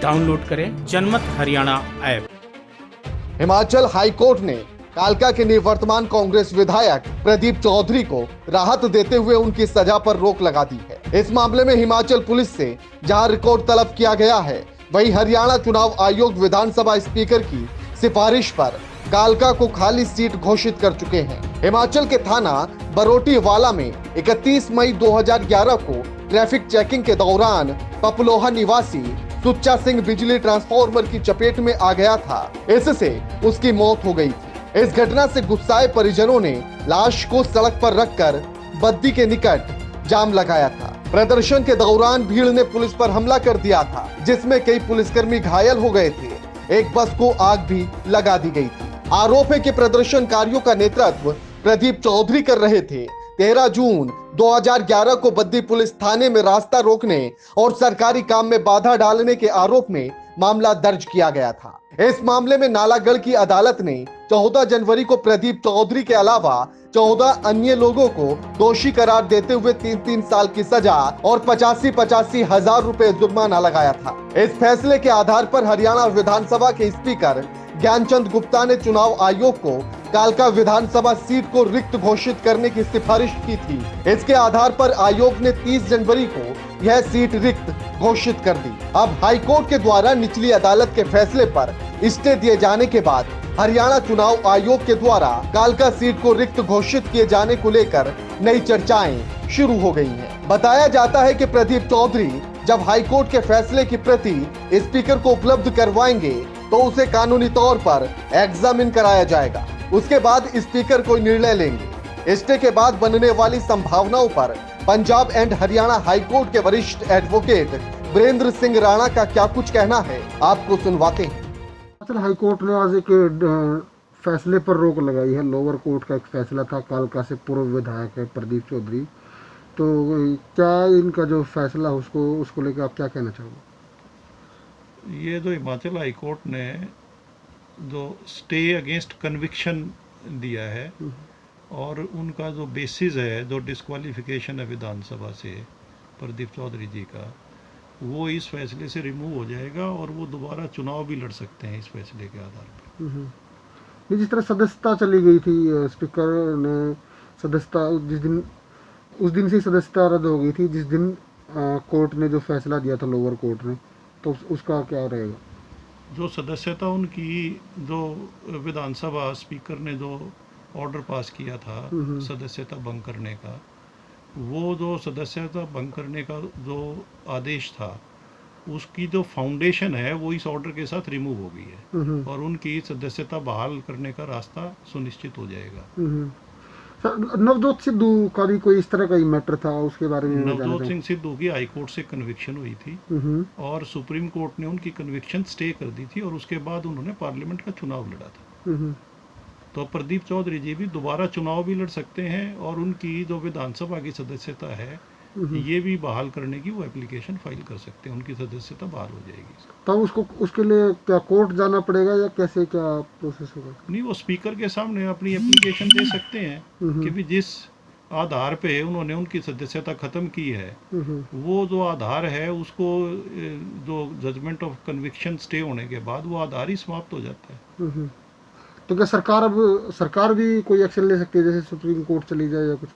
Download करें जनमत Haryana app. Himachal high court ने कालका के निवर्तमान कांग्रेस विधायक प्रदीप चौधरी को राहत देते हुए उनकी सजा पर रोक लगा दी है। इस मामले में हिमाचल पुलिस से जहां रिकॉर्ड तलब किया गया है, वहीं हरियाणा चुनाव आयोग विधानसभा स्पीकर की सिफारिश पर कालका को खाली सीट घोषित कर चुके हैं। हिमाचल के थाना बरोटीवाला में 31 मई 2011 को ट्रैफिक चेकिंग के दौरान पपलोहा निवासी सुच्चा सिंह बिजली ट्रांसफार्मर की चपेट में आ गया था। इससे उसकी मौत हो गई थी। इस घटना से गुस्साए परिजनों ने लाश को सड़क पर रखकर बद्दी के निकट जाम लगाया था। प्रदर्शन के दौरान भीड़ ने पुलिस पर हमला कर दिया था, जिसमें कई पुलिसकर्मी घायल हो गए थे। एक बस को आग भी लगा दी गई थी। आरोप है कि प्रदर्शनकारियों का नेतृत्व प्रदीप चौधरी कर रहे थे। 13 जून 2011 को बद्दी पुलिस थाने में रास्ता रोकने और सरकारी काम में बाधा डालने के आरोप में मामला दर्ज किया गया था। इस मामले में नालागढ़ की अदालत ने 14 जनवरी को प्रदीप चौधरी के अलावा 14 अन्य लोगों को दोषी करार देते हुए 3-3 साल की सजा और 85-85 हजार रुपए जुर्माना लगाया था। इस फैसले के आधार पर हरियाणा विधानसभा के स्पीकर ज्ञानचंद गुप्ता ने चुनाव आयोग को कालका विधानसभा सीट को रिक्त घोषित करने की सिफारिश की थी। इसके आधार पर आयोग ने 30 जनवरी को यह सीट रिक्त घोषित कर दी। अब हाईकोर्ट के द्वारा निचली अदालत के फैसले पर स्टे दिए जाने के बाद हरियाणा चुनाव आयोग के द्वारा कालका सीट को रिक्त घोषित किए जाने को लेकर नई चर्चाएं शुरू हो गई हैं। बताया जाता है कि प्रदीप चौधरी जब हाईकोर्ट के फैसले की प्रति स्पीकर को उपलब्ध करवाएंगे तो उसे कानूनी तौर पर एग्जामिन कराया जाएगा। उसके बाद स्पीकर कोई निर्णय लेंगे। स्टे के बाद बनने वाली संभावनाओं पर पंजाब एंड हरियाणा हाईकोर्ट के वरिष्ठ एडवोकेट वीरेंद्र सिंह राणा का क्या कुछ कहना है, आपको सुनवाते हैं। हिमाचल हाईकोर्ट ने आज एक फैसले पर रोक लगाई है। लोअर कोर्ट का एक फैसला था, कालका से पूर्व विधायक है प्रदीप चौधरी। तो क्या इनका जो फैसला है उसको लेकर आप क्या कहना चाहोगे? ये जो हिमाचल हाई कोर्ट ने जो स्टे अगेंस्ट कन्विक्शन दिया है और उनका जो बेसिस है, जो डिस्क्वालिफिकेशन है विधानसभा से प्रदीप चौधरी जी का, वो इस फैसले से रिमूव हो जाएगा और वो दोबारा चुनाव भी लड़ सकते हैं इस फैसले के आधार पर। जिस तरह सदस्यता चली गई थी, स्पीकर ने सदस्यता उस दिन से सदस्यता रद्द हो गई थी जिस दिन कोर्ट ने जो फैसला दिया था लोअर कोर्ट ने, तो उसका क्या रहेगा? जो सदस्यता उनकी, जो विधानसभा स्पीकर ने जो ऑर्डर पास किया था सदस्यता भंग करने का, वो जो सदस्यता भंग करने का जो आदेश था, उसकी जो फाउंडेशन है वो इस ऑर्डर के साथ रिमूव हो गई है और उनकी सदस्यता बहाल करने का रास्ता सुनिश्चित हो जाएगा। नवजोत सिद्धू का भी कोई इस तरह का ही मैटर था, उसके बारे में? नवजोत सिंह सिद्धू की हाई कोर्ट से कन्विक्शन हुई थी और सुप्रीम कोर्ट ने उनकी कन्विक्शन स्टे कर दी थी और उसके बाद उन्होंने पार्लियामेंट का चुनाव लड़ा था। तो प्रदीप चौधरी जी भी दोबारा चुनाव भी लड़ सकते हैं और उनकी जो विधानसभा की सदस्यता है ये भी बहाल करने की वो एप्लीकेशन फाइल कर सकते हैं। उनकी सदस्यता बहाल हो जाएगी। तब उसके लिए क्या कोर्ट जाना पड़ेगा या कैसे क्या प्रोसेस होगा? नहीं, वो स्पीकर के सामने अपनी एप्लीकेशन दे सकते हैं कि भी जिस आधार पे उन्होंने उनकी सदस्यता खत्म की है वो जो आधार है उसको जो जजमेंट ऑफ कन्विक्शन स्टे होने के बाद वो आधार ही समाप्त हो जाता है। तो क्या सरकार भी कोई एक्शन ले सकती है, जैसे सुप्रीम कोर्ट चली जाए या कुछ?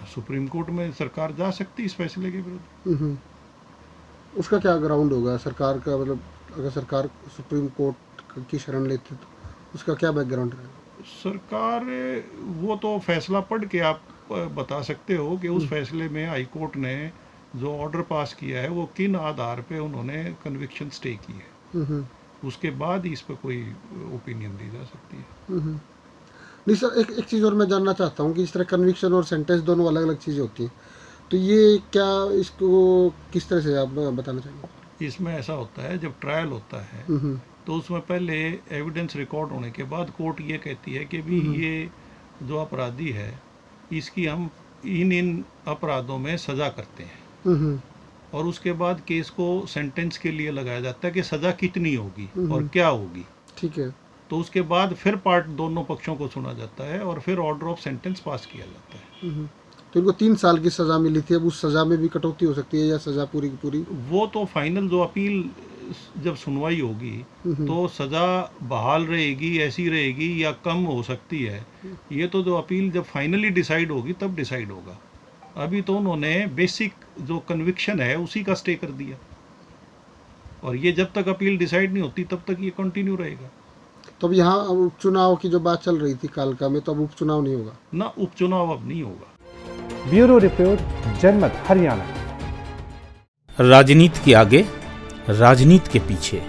सुप्रीम कोर्ट में सरकार जा सकती है इस फैसले के विरुद्ध। उसका क्या ग्राउंड होगा सरकार का? मतलब अगर सरकार सुप्रीम कोर्ट की शरण लेती तो उसका क्या बैकग्राउंड रहेगा? सरकार वो तो फैसला पढ़ के आप बता सकते हो कि उस फैसले में हाई कोर्ट ने जो ऑर्डर पास किया है वो किन आधार पे उन्होंने कन्विक्शन स्टे की है, उसके बाद ही इस पर कोई ओपिनियन दी जा सकती है। नहीं सर, एक चीज़ और मैं जानना चाहता हूँ कि इस तरह कन्विक्शन और सेंटेंस दोनों अलग अलग चीज़ें होती हैं, तो ये क्या, इसको किस तरह से आप बताना चाहेंगे? इसमें ऐसा होता है, जब ट्रायल होता है तो उसमें पहले एविडेंस रिकॉर्ड होने के बाद कोर्ट ये कहती है कि भी ये जो अपराधी है इसकी हम इन अपराधों में सज़ा करते हैं और उसके बाद केस को सेंटेंस के लिए लगाया जाता है कि सज़ा कितनी होगी और क्या होगी। ठीक है। तो उसके बाद फिर पार्ट दोनों पक्षों को सुना जाता है और फिर ऑर्डर ऑफ सेंटेंस पास किया जाता है। तो इनको 3 साल की सज़ा मिली थी, अब उस सज़ा में भी कटौती हो सकती है या सज़ा पूरी की पूरी? वो तो फाइनल जो अपील जब सुनवाई होगी तो सज़ा बहाल रहेगी, ऐसी रहेगी या कम हो सकती है, ये तो जो अपील जब फाइनली डिसाइड होगी तब डिसाइड होगा। अभी तो उन्होंने बेसिक जो कन्विक्शन है उसी का स्टे कर दिया, और ये जब तक अपील डिसाइड नहीं होती तब तक ये कंटिन्यू रहेगा। तो अब यहाँ उपचुनाव की जो बात चल रही थी कालका में, तो अब उपचुनाव नहीं होगा ना, उपचुनाव अब नहीं होगा। ब्यूरो रिपोर्ट, जनमत हरियाणा। राजनीति के आगे, राजनीति के पीछे,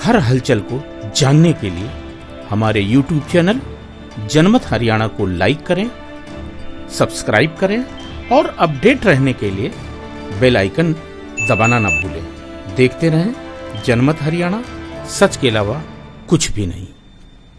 हर हलचल को जानने के लिए हमारे YouTube चैनल जनमत हरियाणा को लाइक करें, सब्सक्राइब करें और अपडेट रहने के लिए बेल आइकन दबाना ना भूलें। देखते रहें जनमत हरियाणा, सच के अलावा कुछ भी नहीं।